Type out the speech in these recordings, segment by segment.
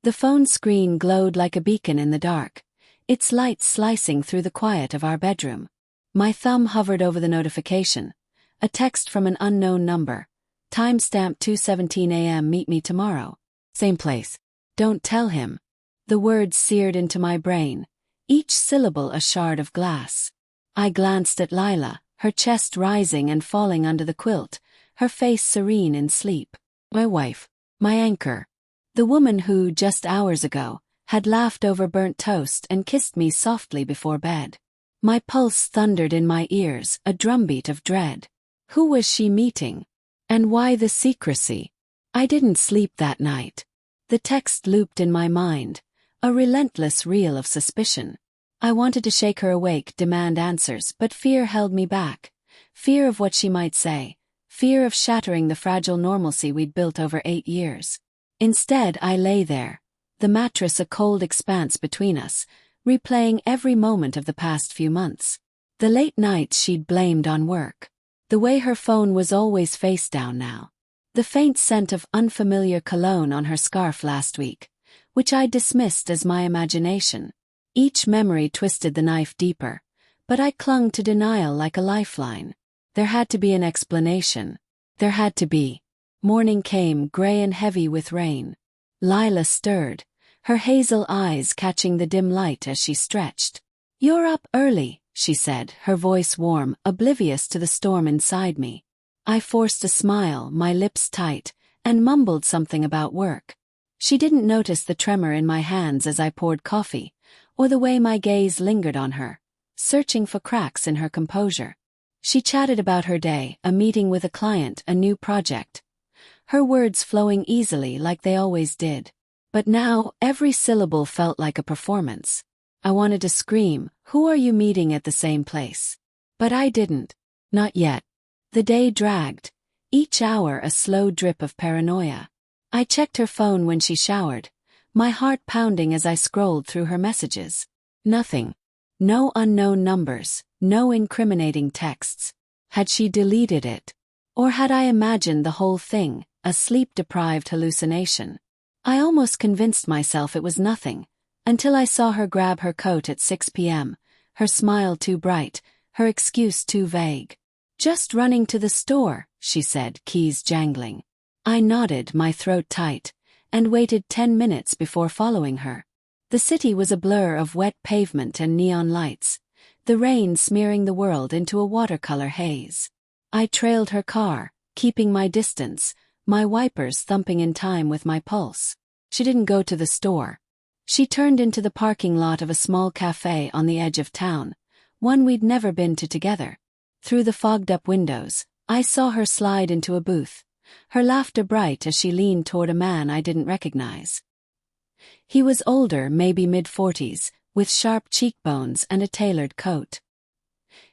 The phone screen glowed like a beacon in the dark, its light slicing through the quiet of our bedroom. My thumb hovered over the notification. A text from an unknown number. Timestamp 2:17 a.m. Meet me tomorrow. Same place. Don't tell him. The words seared into my brain, each syllable a shard of glass. I glanced at Lila, her chest rising and falling under the quilt, her face serene in sleep. My wife. My anchor. The woman who, just hours ago, had laughed over burnt toast and kissed me softly before bed. My pulse thundered in my ears, a drumbeat of dread. Who was she meeting? And why the secrecy? I didn't sleep that night. The text looped in my mind, a relentless reel of suspicion. I wanted to shake her awake, demand answers, but fear held me back. Fear of what she might say. Fear of shattering the fragile normalcy we'd built over 8 years. Instead, I lay there, the mattress a cold expanse between us, replaying every moment of the past few months. The late nights she'd blamed on work. The way her phone was always face down now. The faint scent of unfamiliar cologne on her scarf last week, which I dismissed as my imagination. Each memory twisted the knife deeper, but I clung to denial like a lifeline. There had to be an explanation. There had to be. Morning came, gray and heavy with rain. Lila stirred, her hazel eyes catching the dim light as she stretched. "You're up early," she said, her voice warm, oblivious to the storm inside me. I forced a smile, my lips tight, and mumbled something about work. She didn't notice the tremor in my hands as I poured coffee, or the way my gaze lingered on her, searching for cracks in her composure. She chatted about her day, a meeting with a client, a new project. Her words flowing easily like they always did. But now, every syllable felt like a performance. I wanted to scream, "Who are you meeting at the same place?" But I didn't. Not yet. The day dragged, each hour a slow drip of paranoia. I checked her phone when she showered, my heart pounding as I scrolled through her messages. Nothing. No unknown numbers, no incriminating texts. Had she deleted it? Or had I imagined the whole thing, a sleep-deprived hallucination? I almost convinced myself it was nothing, until I saw her grab her coat at 6 p.m., her smile too bright, her excuse too vague. "Just running to the store," she said, keys jangling. I nodded, my throat tight, and waited 10 minutes before following her. The city was a blur of wet pavement and neon lights, the rain smearing the world into a watercolor haze. I trailed her car, keeping my distance, my wipers thumping in time with my pulse. She didn't go to the store. She turned into the parking lot of a small cafe on the edge of town, one we'd never been to together. Through the fogged-up windows, I saw her slide into a booth, her laughter bright as she leaned toward a man I didn't recognize. He was older, maybe mid-40s, with sharp cheekbones and a tailored coat.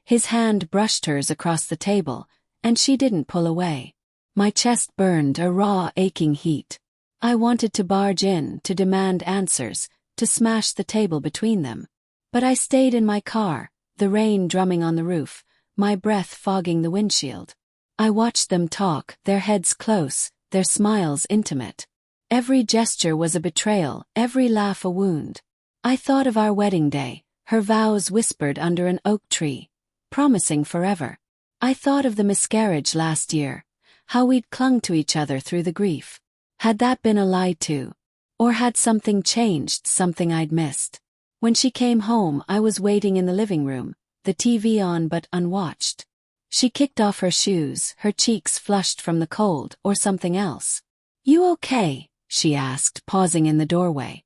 His hand brushed hers across the table, and she didn't pull away. My chest burned, a raw, aching heat. I wanted to barge in, to demand answers, to smash the table between them. But I stayed in my car, the rain drumming on the roof, my breath fogging the windshield. I watched them talk, their heads close, their smiles intimate. Every gesture was a betrayal, every laugh a wound. I thought of our wedding day, her vows whispered under an oak tree, promising forever. I thought of the miscarriage last year, how we'd clung to each other through the grief. Had that been a lie too? Or had something changed, something I'd missed? When she came home, I was waiting in the living room, the TV on but unwatched. She kicked off her shoes, her cheeks flushed from the cold, or something else. "You okay?" she asked, pausing in the doorway.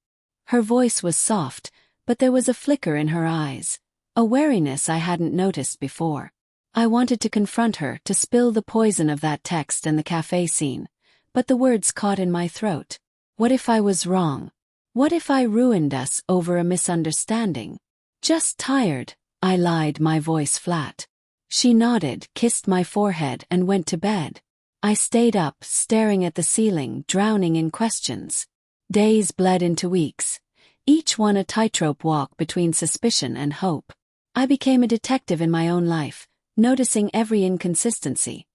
Her voice was soft, but there was a flicker in her eyes, a wariness I hadn't noticed before. I wanted to confront her, to spill the poison of that text and the cafe scene, but the words caught in my throat. What if I was wrong? What if I ruined us over a misunderstanding? "Just tired," I lied, my voice flat. She nodded, kissed my forehead, and went to bed. I stayed up, staring at the ceiling, drowning in questions. Days bled into weeks, each one a tightrope walk between suspicion and hope. I became a detective in my own life, noticing every inconsistency.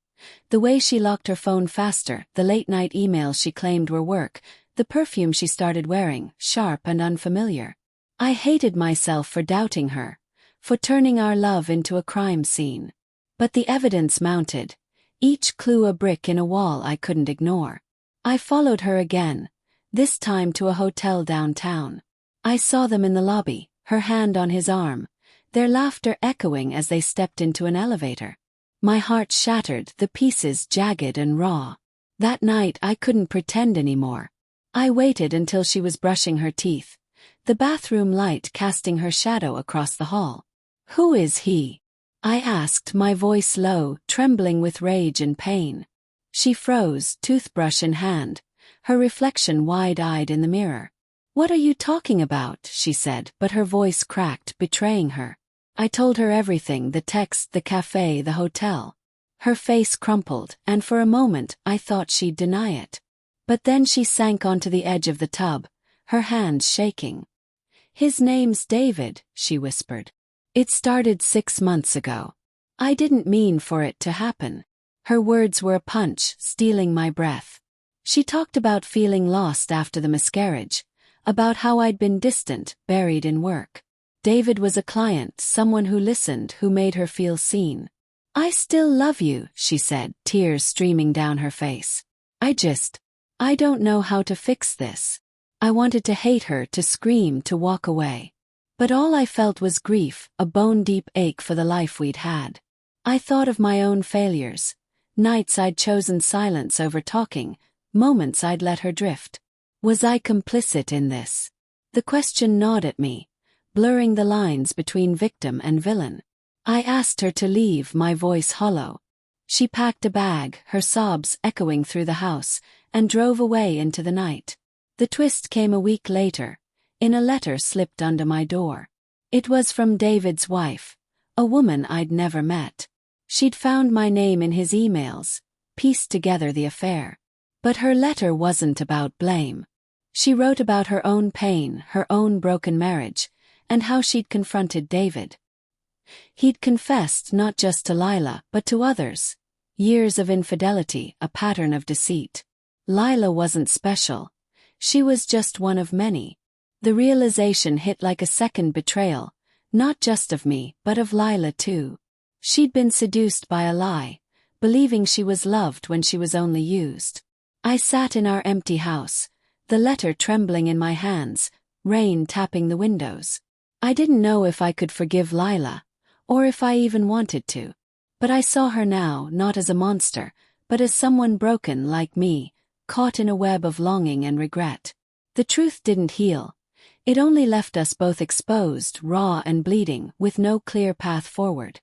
The way she locked her phone faster, the late-night emails she claimed were work, The perfume she started wearing, sharp and unfamiliar. I hated myself for doubting her, for turning our love into a crime scene. But the evidence mounted, each clue a brick in a wall I couldn't ignore. I followed her again, this time to a hotel downtown. I saw them in the lobby, her hand on his arm, their laughter echoing as they stepped into an elevator. My heart shattered, the pieces jagged and raw. That night I couldn't pretend anymore. I waited until she was brushing her teeth, the bathroom light casting her shadow across the hall. "Who is he?" I asked, my voice low, trembling with rage and pain. She froze, toothbrush in hand, her reflection wide-eyed in the mirror. "What are you talking about?" she said, but her voice cracked, betraying her. I told her everything, the text, the cafe, the hotel. Her face crumpled, and for a moment I thought she'd deny it. But then she sank onto the edge of the tub, her hands shaking. "His name's David," she whispered. "It started 6 months ago. I didn't mean for it to happen." Her words were a punch, stealing my breath. She talked about feeling lost after the miscarriage, about how I'd been distant, buried in work. David was a client, someone who listened, who made her feel seen. "I still love you," she said, tears streaming down her face. I don't know how to fix this." I wanted to hate her, to scream, to walk away. But all I felt was grief, a bone-deep ache for the life we'd had. I thought of my own failures, nights I'd chosen silence over talking, moments I'd let her drift. Was I complicit in this? The question gnawed at me, blurring the lines between victim and villain. I asked her to leave, my voice hollow. She packed a bag, her sobs echoing through the house, and drove away into the night. The twist came a week later, in a letter slipped under my door. It was from David's wife, a woman I'd never met. She'd found my name in his emails, pieced together the affair. But her letter wasn't about blame. She wrote about her own pain, her own broken marriage, and how she'd confronted David. He'd confessed not just to Lila, but to others. Years of infidelity, a pattern of deceit. Lila wasn't special. She was just one of many. The realization hit like a second betrayal, not just of me, but of Lila too. She'd been seduced by a lie, believing she was loved when she was only used. I sat in our empty house, the letter trembling in my hands, rain tapping the windows. I didn't know if I could forgive Lila, or if I even wanted to. But I saw her now, not as a monster, but as someone broken like me, caught in a web of longing and regret. The truth didn't heal. It only left us both exposed, raw and bleeding, with no clear path forward.